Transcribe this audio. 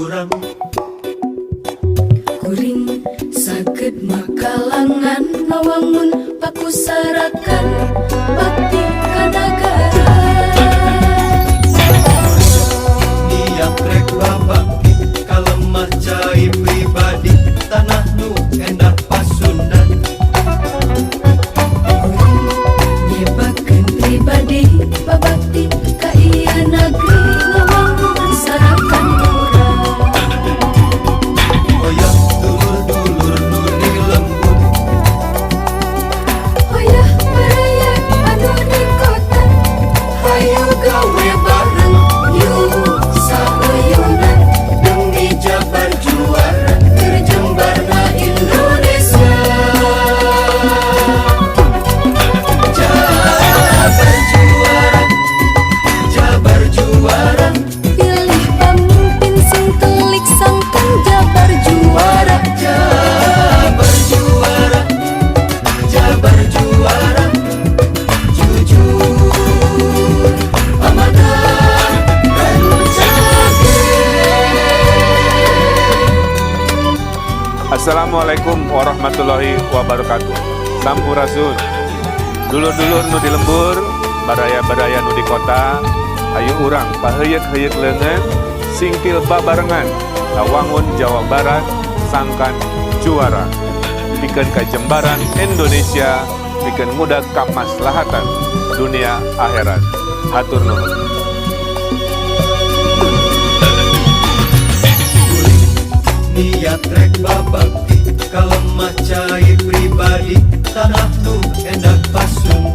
urang Kuring saged makalangan ngawangun pakusarakan bakti ka nagara. niat rek babakti kalemah cai pribadi tanah nu endah pasundan Nyebakeun pribadi babakti ka ieu negeri ngawangun sarakan urang. hoyong dulur-dulur nu di lembur Hoyah baraya anu di kota, hayu gawe bareng yuk sauyunan demi Jabar juara terjembarna Indonesia. Jabar juara Pilih pemimpin sing telik sangkan Jabar juara. Jabar juara Jabar juara jujur amanah dan Assalamualaikum warahmatullahi wabarakatuh. Sampurasun. Dulur-dulur nu di lembur, baraya-baraya nu di kota, ayu urang paheuyek-heuyek leungeun, singkil babarengan, ngawangun Jawa Barat, sangkan juara. Pikeun kajembaran Indonesia, pikeun ngudag kamaslahatan dunia akhirat. Hatur nuhun. niat rek babakti kalemah cai pribadi tanah nu endah pasun